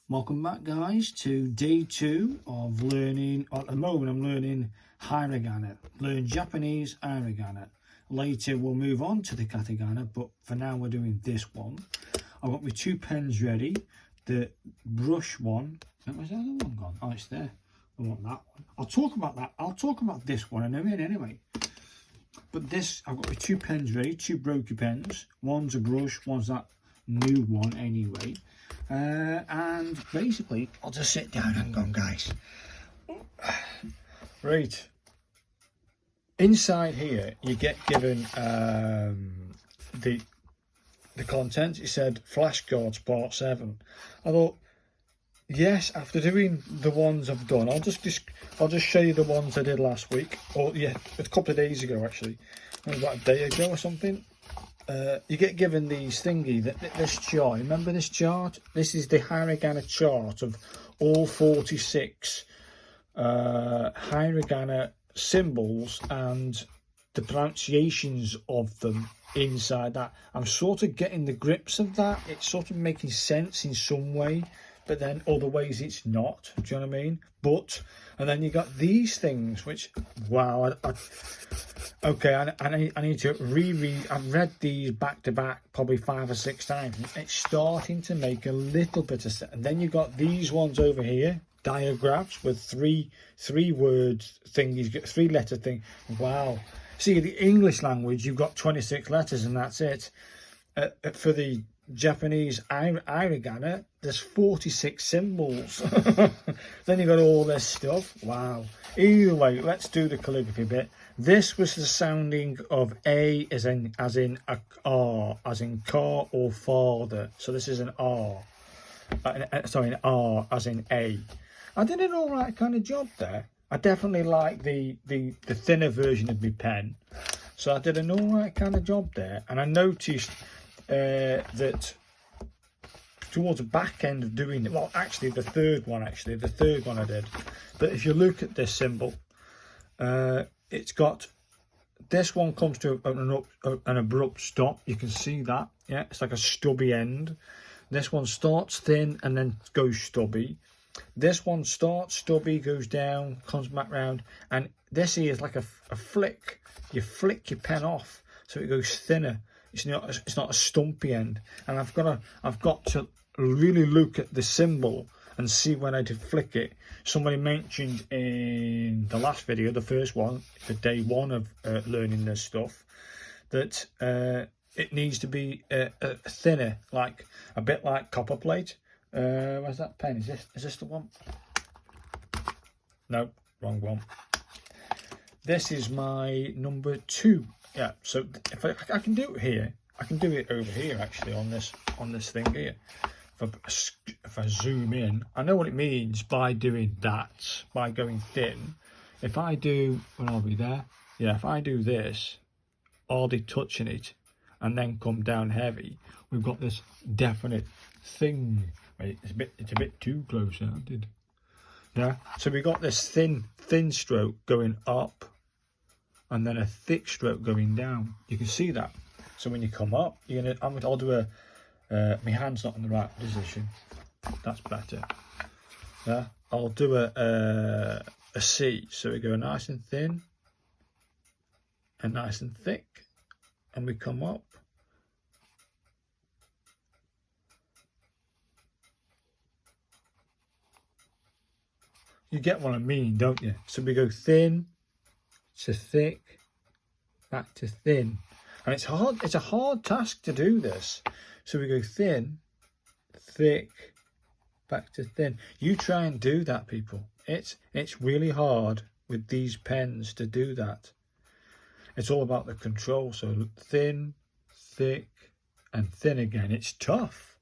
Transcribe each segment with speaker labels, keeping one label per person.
Speaker 1: Welcome back, guys, to day 2 of learning. At the moment I'm learning hiragana, learn Japanese hiragana. Later we'll move on to the katakana, but for now we're doing this one. I've got my 2 pens ready. The brush one, where's the other one gone? Oh, it's there. I want that one. I'll talk about that. I'll talk about this one in a minute anyway. But this, I've got my 2 pens ready, 2 brokey pens. One's a brush, one's that new one anyway. And basically I'll just sit down. Hang on, guys. Right, inside here you get given the content. It said flashcards part 7. I thought, yes, after doing the ones I've done, I'll just show you the ones I did last week, or yeah, a couple of days ago actually, about a day ago or something. You get given these thingy, this chart. Remember this chart? This is the hiragana chart of all 46 hiragana symbols and the pronunciations of them inside that. I'm sort of getting the grips of that. It's sort of making sense in some way, but then other ways it's not. Do you know what I mean? But, and then you got these things, which, wow, okay, I need to reread. I've read these back to back probably 5 or 6 times. It's starting to make a little bit of sense. And then you got these ones over here, diagraphs with three words thingies, 3 letter thing. Wow. See, the English language, you've got 26 letters and that's it. For the Japanese hiragana, there's 46 symbols. Then you got all this stuff. Wow. Either way, let's do the calligraphy bit. This was the sounding of A as in a R, as in car or father. So this is an R. Sorry, an R as in A. I did an all right kind of job there. I definitely like the thinner version of my pen. So I did an all right kind of job there. And I noticed that towards the back end of doing it, well, actually the third one I did, but if you look at this symbol, it's got, this one comes to an abrupt stop. You can see that, yeah, it's like a stubby end. This one starts thin and then goes stubby. This one starts stubby, goes down, comes back round, and this here is like a flick. You flick your pen off so it goes thinner. It's not a stumpy end. And I've got to really look at the symbol and see when I did flick it. Somebody mentioned in the last video, the first one, the day 1 of learning this stuff, that it needs to be thinner, like a bit like copper plate. Where's that pen? Is this the one? No, wrong one. This is my number 2. Yeah, so if I can do it here, I can do it over here actually on this thing here. If I zoom in, I know what it means by doing that, by going thin. If I do, when I'll be there, yeah, if I do this, hardly touching it, and then come down heavy, we've got this definite thing. Wait, it's a bit too close, I did. Yeah, so we got this thin stroke going up, and then a thick stroke going down. You can see that. So when you come up, I'll do my hand's not in the right position. That's better. Yeah, I'll do a C. So we go nice and thin, and nice and thick, and we come up. You get what I mean, don't you? So we go thin to thick, back to thin. And it's hard, it's a hard task to do this. So we go thin, thick, back to thin. You try and do that, people. It's really hard with these pens to do that. It's all about the control. So thin, thick, and thin again. It's tough.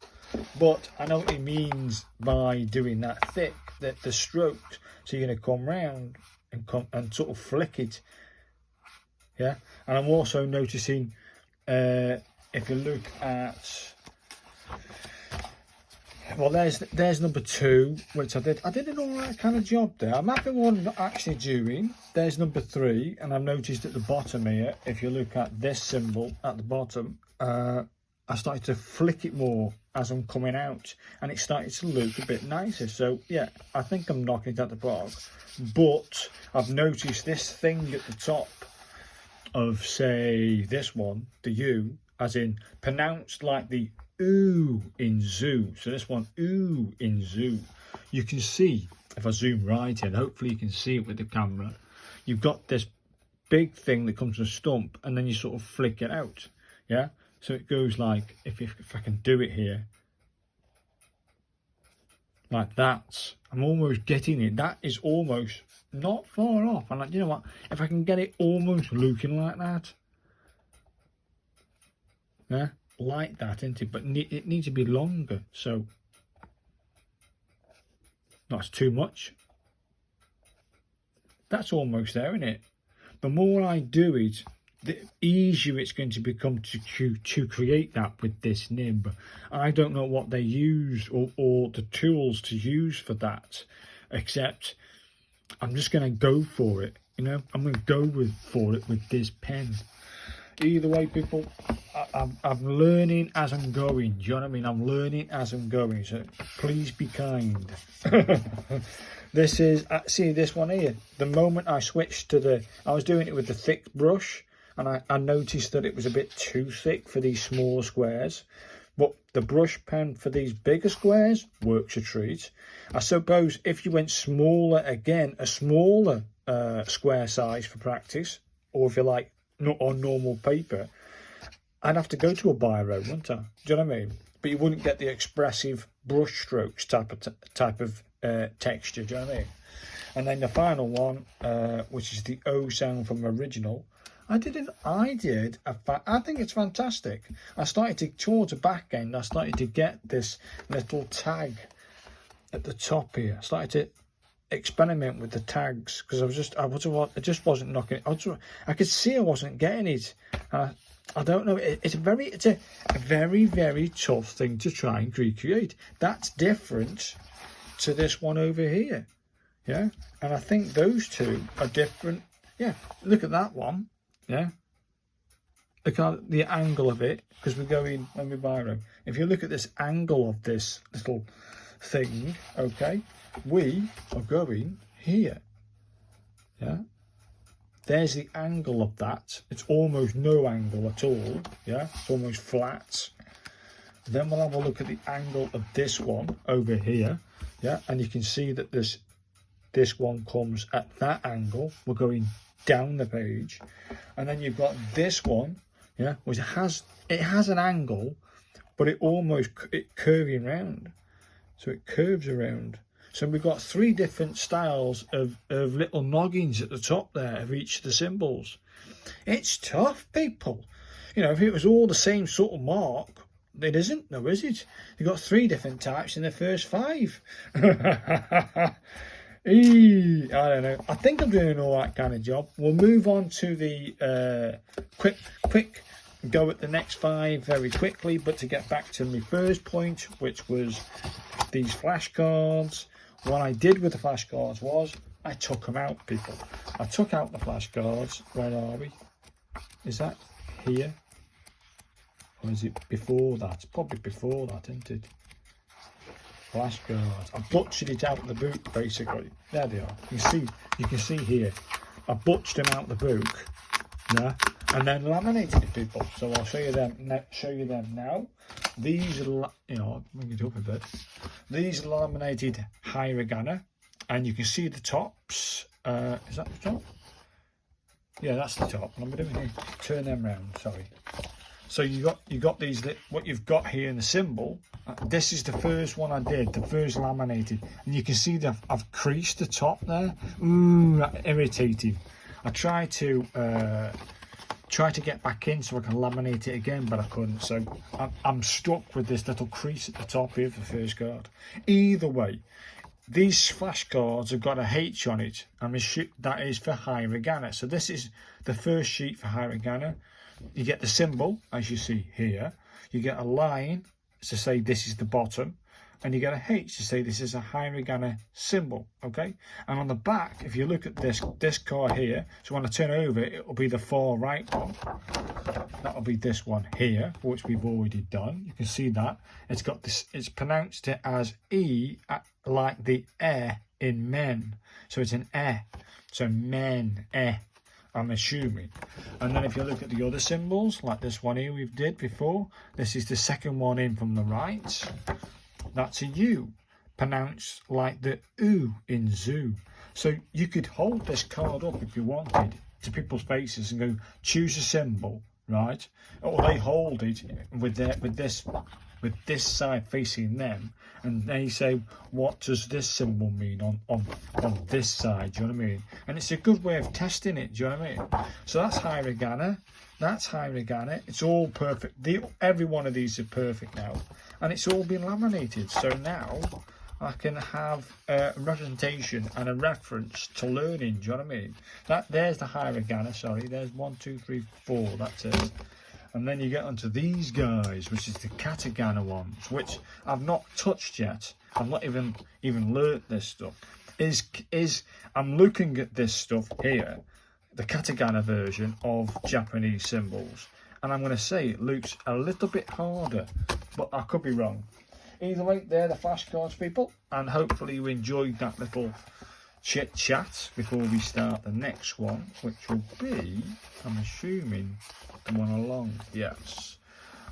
Speaker 1: But I know what he means by doing that thick, that the stroke. So you're going to come round and sort of flick it. Yeah, and I'm also noticing if you look at, well, there's number 2, which I did an all right kind of job there. I'm happy one not actually doing. There's number 3, and I've noticed at the bottom here, if you look at this symbol at the bottom, I started to flick it more as I'm coming out, and it started to look a bit nicer. So yeah, I think I'm knocking it out the park. But I've noticed this thing at the top of, say, this one, the U, as in pronounced like the ooh in zoo. So this one, ooh in zoo. You can see, if I zoom right in, hopefully you can see it with the camera, you've got this big thing that comes to a stump, and then you sort of flick it out. Yeah, so it goes like, if I can do it here, like that. I'm almost getting it. That is almost not far off. And you know what, if I can get it almost looking like that, yeah, like that, isn't it? But it needs to be longer, so that's too much. That's almost there, isn't it? The more I do it, the easier it's going to become to create that with this nib. I don't know what they use or the tools to use for that, except I'm just going to go for it. You know, I'm going to go for it with this pen. Either way, people, I'm learning as I'm going. Do you know what I mean? I'm learning as I'm going. So please be kind. This is, see this one here. The moment I switched to I was doing it with the thick brush, and I noticed that it was a bit too thick for these smaller squares. But the brush pen for these bigger squares works a treat. I suppose if you went smaller, again, a smaller square size for practice, or if you like, not on normal paper, I'd have to go to a biro, wouldn't I? Do you know what I mean? But you wouldn't get the expressive brush strokes type of texture. Do you know what I mean? And then the final one, which is the O sound from original. I think it's fantastic. I started to, towards the back end, I started to get this little tag at the top here. I started to experiment with the tags, because I just wasn't knocking it. I could see I wasn't getting it. I don't know. It's a very, very tough thing to try and recreate. That's different to this one over here. Yeah, and I think those two are different. Yeah, look at that one. Yeah, look at the angle of it, because we're going, when we biro, if you look at this angle of this little thing, okay, we are going here. Yeah, there's the angle of that. It's almost no angle at all. Yeah, it's almost flat. Then we'll have a look at the angle of this one over here. Yeah, and you can see that this one comes at that angle. We're going down the page, and then you've got this one, yeah, which has an angle, but it curving round, so it curves around. So we've got three different styles of little noggins at the top there of each of the symbols. It's tough, people. You know, if it was all the same sort of mark, it isn't, no, is it? You've got three different types in the first five. I don't know. I think I'm doing all right kind of job. We'll move on to the quick go at the next five very quickly. But to get back to my first point, which was these flashcards, what I did with the flashcards was I took them out, people. I took out the flashcards. Where are we? Is that here? Or is it before that? It's probably before that, isn't it? Flashcards. I butchered it out of the book, basically. There they are. You can see here. I butchered them out of the book, yeah, and then laminated it, people. So I'll show you them. Now. These are, bring it up a bit. These are laminated hiragana, and you can see the tops. Is that the top? Yeah, that's the top. What am I doing here? Turn them round. Sorry. So you got these, what you've got here in the symbol. This is the first one I did, the first laminated, and you can see that I've creased the top there. Ooh, irritating. I tried to get back in so I can laminate it again, but I couldn't. So I'm stuck with this little crease at the top here for the first card. Either way, these flashcards have got a H on it, and that is for hiragana. So this is the first sheet for hiragana. You get the symbol, as you see here. You get a line to say this is the bottom, and you get a H to say this is a hiragana symbol, okay? And on the back, if you look at this card here, so when I turn over, it'll be the far right one. That'll be this one here, which we've already done. You can see that. It's got this, it's pronounced it as E, like the in men. So it's an so men, I'm assuming. And then if you look at the other symbols, like this one here we've did before, this is the second one in from the right. That's a U, pronounced like the U in zoo. So you could hold this card up if you wanted to people's faces and go, choose a symbol, right? Or they hold it with this side facing them, and they say, what does this symbol mean on this side? Do you know what I mean? And it's a good way of testing it. Do you know what I mean? So that's hiragana. That's hiragana. It's all perfect. Every one of these are perfect now, and it's all been laminated. So now I can have a representation and a reference to learning. Do you know what I mean? There's the hiragana. Sorry, there's 1, 2, 3, 4. That's it. And then you get onto these guys, which is the katakana ones, which I've not touched yet. I've not even learnt this stuff. I'm looking at this stuff here, the katakana version of Japanese symbols, and I'm going to say it looks a little bit harder, but I could be wrong. Either way, they're the flashcards, people, and hopefully you enjoyed that little chit chat before we start the next one, which will be, I'm assuming, the one along. Yes,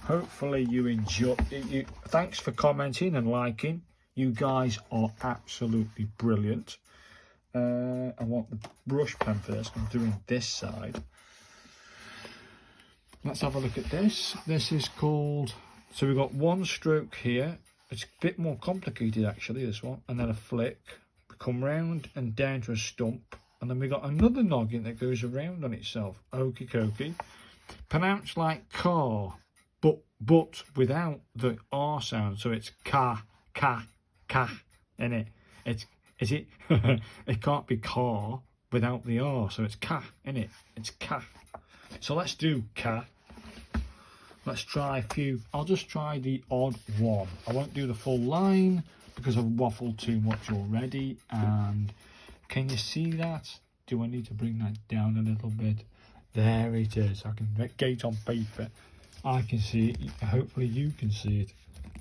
Speaker 1: hopefully you enjoy it. Thanks for commenting and liking. You guys are absolutely brilliant. I want the brush pen for this. I'm doing this side. Let's have a look at this. This is called, so we've got one stroke here. It's a bit more complicated actually, this one, and then a flick. We come round and down to a stump, and then we got another noggin that goes around on itself. Okie dokie. Pronounced like car, but without the R sound. So it's ka, in it. It can't be car without the R. So it's ka, in it. It's ka. So let's do ka. Let's try a few. I'll just try the odd one. I won't do the full line because I've waffled too much already. And can you see that? Do I need to bring that down a little bit? There it is. I can get on paper. I can see it. Hopefully you can see it.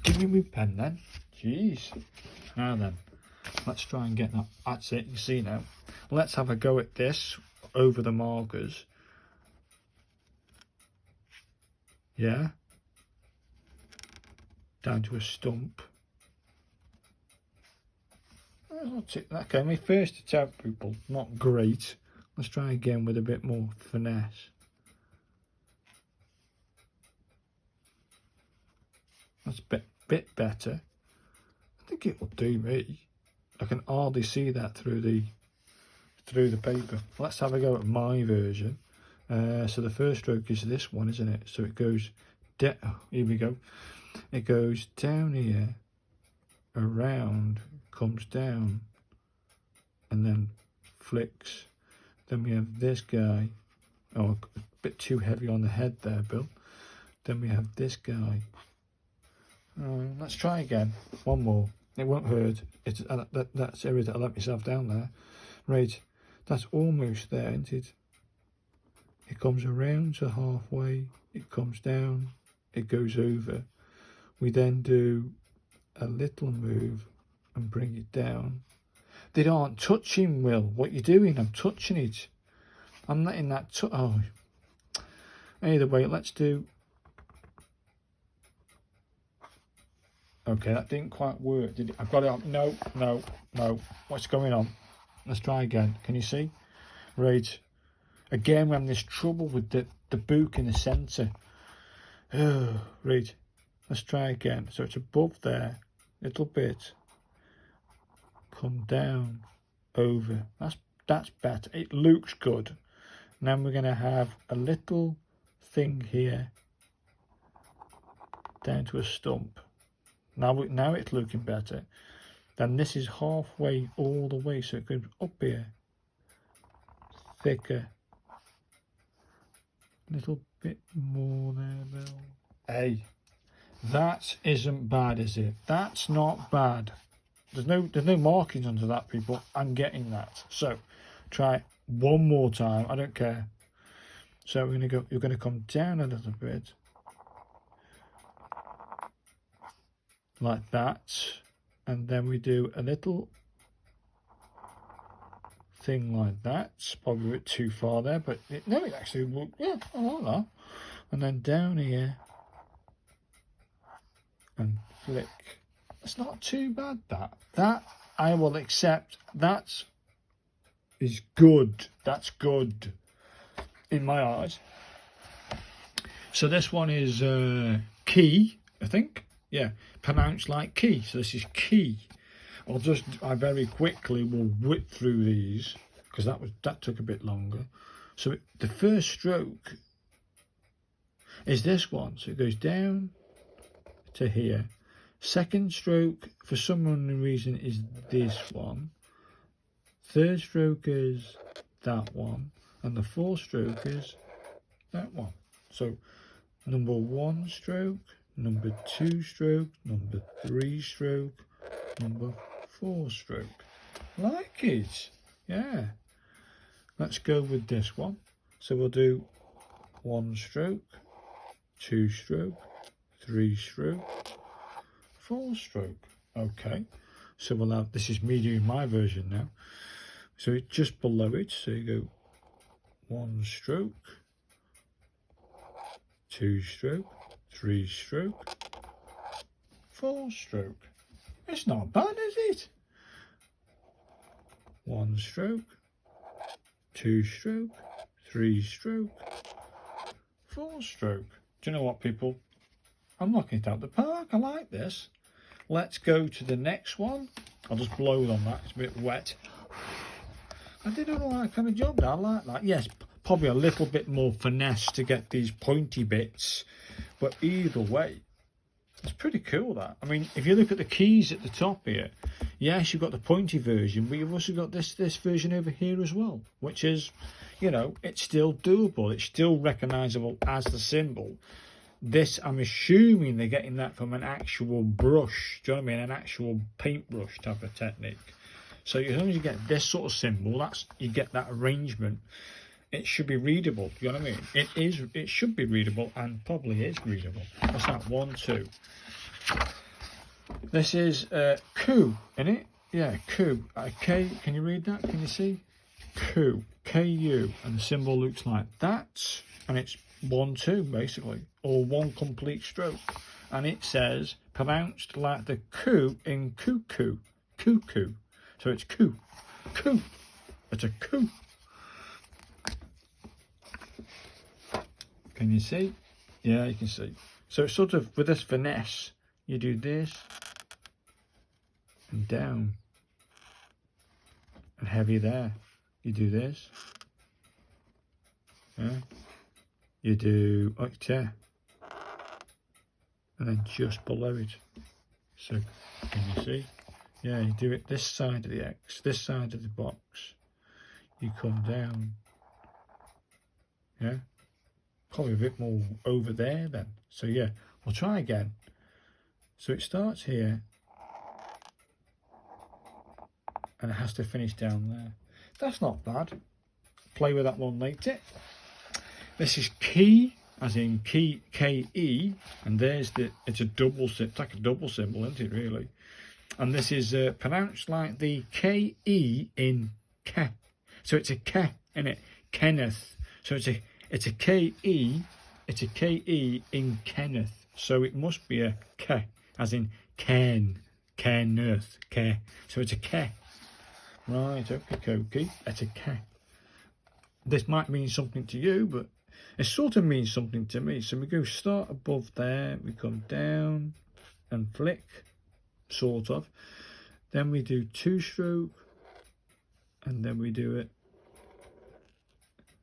Speaker 1: Give me my pen then. Jeez. Now then, let's try and get that. That's it. You see now. Let's have a go at this over the markers. Yeah. Down to a stump. Okay, my first attempt, people. Not great. Let's try again with a bit more finesse. That's a bit better. I think it will do me. I can hardly see that through the paper. Let's have a go at my version. So the first stroke is this one, isn't it? So it goes down. Here we go. It goes down here, around, comes down, and then flicks. Then we have this guy. Oh, a bit too heavy on the head there, Bill. Then we have this guy. Let's try again. One more. It won't hurt. That's everything. I let myself down there. Right. That's almost there, isn't it? It comes around to halfway. It comes down. It goes over. We then do a little move and bring it down. They aren't touching, Will. What you doing? I'm touching it. I'm letting that oh. Either way, let's do. Okay, that didn't quite work, did it? I've got it on. No. What's going on? Let's try again. Can you see? Right. Again, we're having this trouble with the book in the centre. Right. Let's try again. So it's above there, little bit. Come down, over. That's better. It looks good. Now we're going to have a little thing here, down to a stump. Now it's looking better. Then this is halfway all the way, so it goes up here, thicker. Little bit more there, Bill. Hey, That isn't bad, is it? That's not bad. There's no markings under that, people. I'm getting that. So try one more time. I don't care. So we're gonna go. You're gonna come down a little bit, like that, and then we do a little thing like that. It's probably a bit too far there, but no, it actually worked. Yeah, I like that. And then down here and flick. It's not too bad. That I will accept. That is good. That's good in my eyes. So this one is key, I think. Yeah, pronounced like key. So this is key. I very quickly will whip through these because that took a bit longer. So the first stroke is this one. So it goes down to here. Second stroke, for some unknown reason, is this one. Third stroke is that one. And the fourth stroke is that one. So number 1 stroke, number 2 stroke, number 3 stroke, number 4 stroke. Like it. Yeah. Let's go with this one. So we'll do 1 stroke, 2 stroke, 3 stroke, 4 stroke. Okay. So we'll have, this is me doing my version now. So it's just below it. So you go 1 stroke, 2 stroke, 3 stroke, 4 stroke. It's not bad, is it? 1 stroke, 2 stroke, 3 stroke, 4 stroke. Do you know what, people? I'm knocking it out the park. I like this. Let's go to the next one. I'll just blow on that. It's a bit wet. I did all right kind of job there. I like that. Yes, probably a little bit more finesse to get these pointy bits, but either way, it's pretty cool, that. I mean, if you look at the keys at the top here, yes, you've got the pointy version, but you've also got this version over here as well, which is, you know, it's still doable. It's still recognizable as the symbol. This, I'm assuming they're getting that from an actual brush. Do you know what I mean? An actual paintbrush type of technique. So as long as you get this sort of symbol, you get that arrangement, it should be readable. Do you know what I mean? It should be readable, and probably is readable. What's that? 1, 2. This is Q, isn't it? Yeah, Q. K. Can you read that? Can you see? Q. K-U. And the symbol looks like that. And it's 1, 2, basically. Or 1 complete stroke. And it says, pronounced like the Q in cuckoo. Cuckoo. So it's Q. Q. It's a Q. Can you see? Yeah, you can see. So it's sort of, with this finesse, you do this and down and heavy there. You do this. Yeah. You do octave and then just below it. So can you see? Yeah, you do it this side of the X, this side of the box. You come down. Yeah. Probably a bit more over there then. So yeah, we'll try again. So it starts here and it has to finish down there. That's not bad. Play with that one later. This is key, as in key, K-E, and there's it's a double symbol. It's like a double symbol, isn't it, really? And this is pronounced like the K-E in K. So it's a K, isn't it? Kenneth. So it's a K-E, it's a K-E in Kenneth. So it must be a K, as in Ken, Kenneth, K. So it's a K. Right, okay, it's a K. This might mean something to you, but it sort of means something to me. So we go start above there, we come down and flick, sort of. Then we do 2 stroke, and then we do it.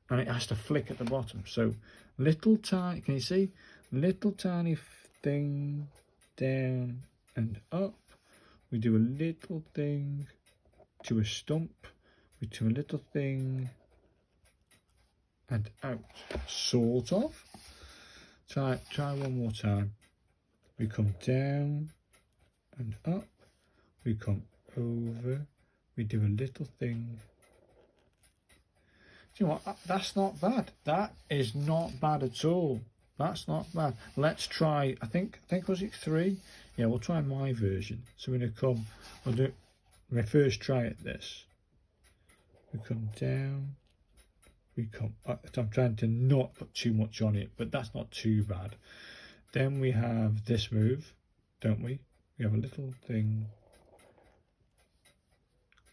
Speaker 1: And it has to flick at the bottom. So little tiny, can you see? Little tiny thing down and up. We do a little thing to a stump. We do a little thing and out. Sort of. Try one more time. we come down and up, we come over, we do a little thing. Do you know what? That's not bad. That is not bad at all. That's not bad. Let's try, I think was it 3? Yeah, we'll try my version. So we're going to come, we'll do my first try at this. We come down, we come up. I'm trying to not put too much on it, but that's not too bad. Then we have this move, don't we? We have a little thing.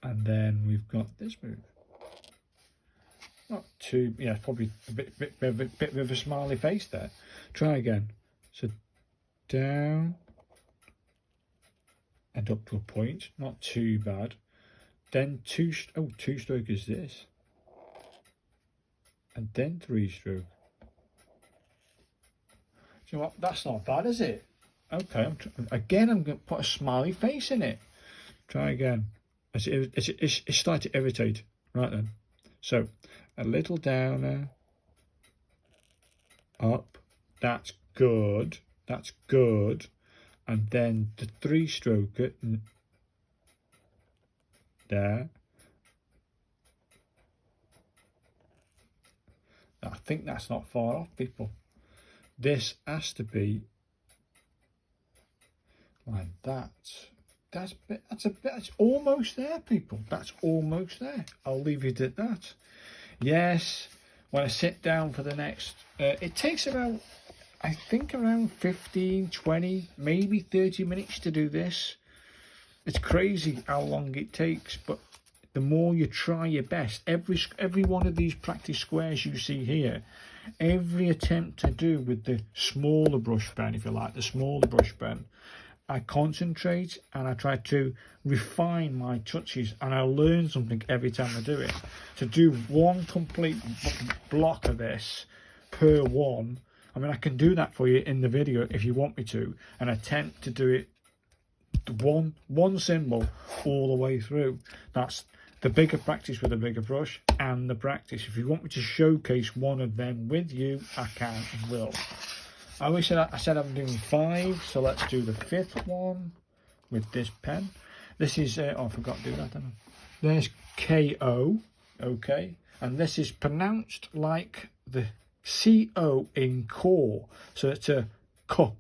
Speaker 1: And then we've got this move. Not too, yeah, probably a bit of a smiley face there. Try again. So down and up to a point, not too bad. Then two stroke is this. And then 3 stroke. Do you know what? That's not bad, is it? Okay, again, I'm going to put a smiley face in it. Try again. It's starting to irritate. Right then. So, a little downer. Up. That's good. That's good. And then the 3 stroker. There. I think that's not far off, people. This has to be like that. That's almost there, people. That's almost there. I'll leave it at that. Yes, when I sit down for the next, it takes about, I think around 15, 20, maybe 30 minutes to do this. It's crazy how long it takes, but the more you try your best, every one of these practice squares you see here, every attempt I do with the smaller brush pen, if you like, the smaller brush pen, I concentrate and I try to refine my touches, and I learn something every time I do it. To do one complete block of this per one, I mean, I can do that for you in the video if you want me to, and attempt to do it one symbol all the way through. That's the bigger practice with a bigger brush and the practice. If you want me to showcase one of them with you, I can and will. I said I'm doing 5, so let's do the 5th one with this pen. This is, oh, I forgot to do that, didn't I? There's K-O, okay, and this is pronounced like the C-O in core, so it's a core,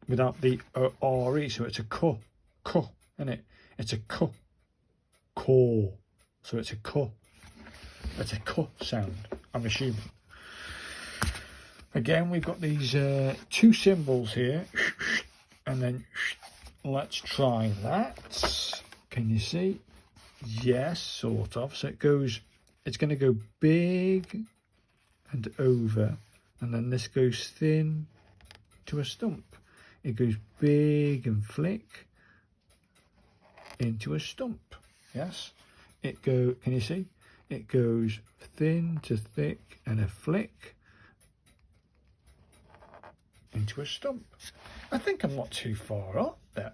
Speaker 1: without the R-E, so it's a core, isn't it? It's a core, so it's a core. It's a core sound, I'm assuming. Again, we've got these 2 symbols here, and then let's try that. Can you see? Yes, sort of. So it's going to go big and over, and then this goes thin to a stump. It goes big and flick into a stump. Yes, can you see? It goes thin to thick and a flick into a stump. I think I'm not too far off there.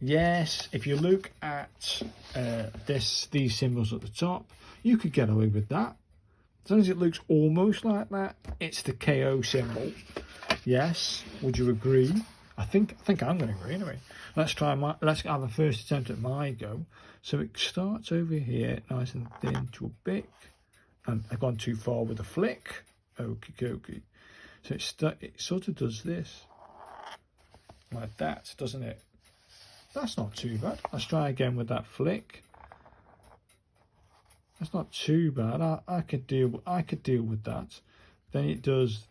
Speaker 1: Yes, if you look at these symbols at the top, you could get away with that. As long as it looks almost like that, it's the KO symbol. Yes, would you agree? I think I'm going to agree anyway. Let's have a first attempt at my go. So it starts over here, nice and thin to a bit, and I've gone too far with a flick. Okie dokie. So it sort of does this, like that, doesn't it? That's not too bad. Let's try again with that flick. That's not too bad. I could deal with that. Then it does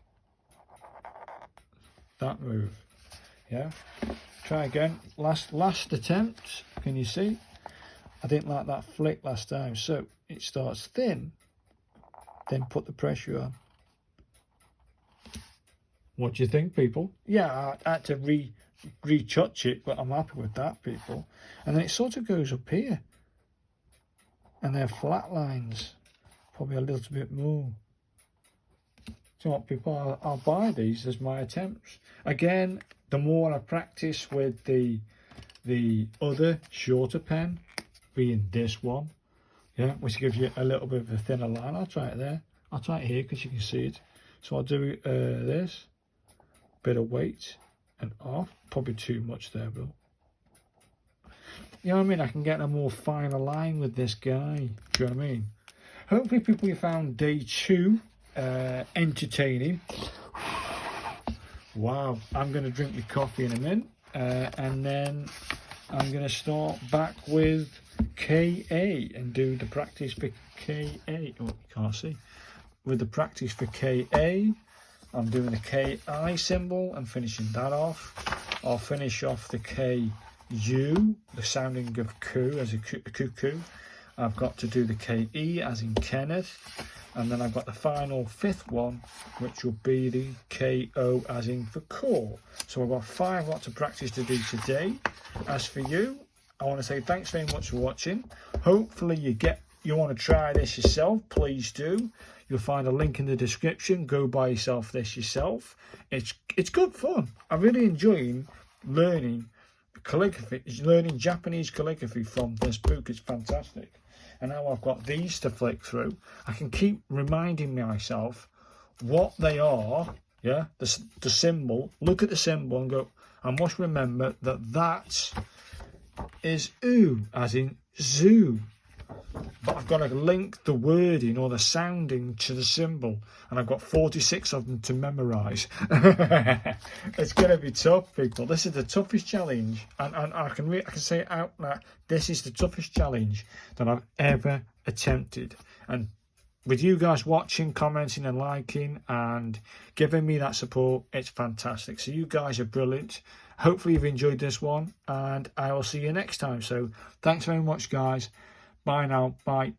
Speaker 1: that move. Yeah. Try again. Last attempt. Can you see? I didn't like that flick last time. So it starts thin. Then put the pressure on. What do you think, people? Yeah, I had to retouch it, but I'm happy with that, people. And then it sort of goes up here. And they're flat lines. Probably a little bit more. So what, people, I'll buy these as my attempts. Again, the more I practice with the other shorter pen, being this one, yeah, which gives you a little bit of a thinner line. I'll try it there. I'll try it here because you can see it. So I'll do this. Bit of weight, and off. Probably too much there, but you know what I mean? I can get a more finer line with this guy. Do you know what I mean? Hopefully people found day 2 entertaining. Wow, I'm going to drink my coffee in a minute, and then I'm going to start back with KA and do the practice for KA. Oh, you can't see. With the practice for KA, I'm doing the KI symbol and finishing that off. I'll finish off the KU, the sounding of ku as a cuckoo. I've got to do the KE as in Kenneth, and then I've got the final 5th one, which will be the KO as in for core. So I've got 5 lots of practice to do today. As for you, I want to say thanks very much for watching. Hopefully you want to try this yourself, please do. You'll find a link in the description. Go buy yourself this yourself. It's good fun. I'm really enjoying learning calligraphy, learning Japanese calligraphy from this book. It's fantastic. And now I've got these to flick through, I can keep reminding myself what they are. Yeah, the symbol. Look at the symbol and go, I must remember that is oo, as in zoo. But I've got to link the wording or the sounding to the symbol, and I've got 46 of them to memorise. It's going to be tough, people. This is the toughest challenge, and I can say it out that this is the toughest challenge that I've ever attempted. And with you guys watching, commenting and liking and giving me that support, it's fantastic. So you guys are brilliant. Hopefully you've enjoyed this one, and I will see you next time. So thanks very much, guys. Bye now. Bye.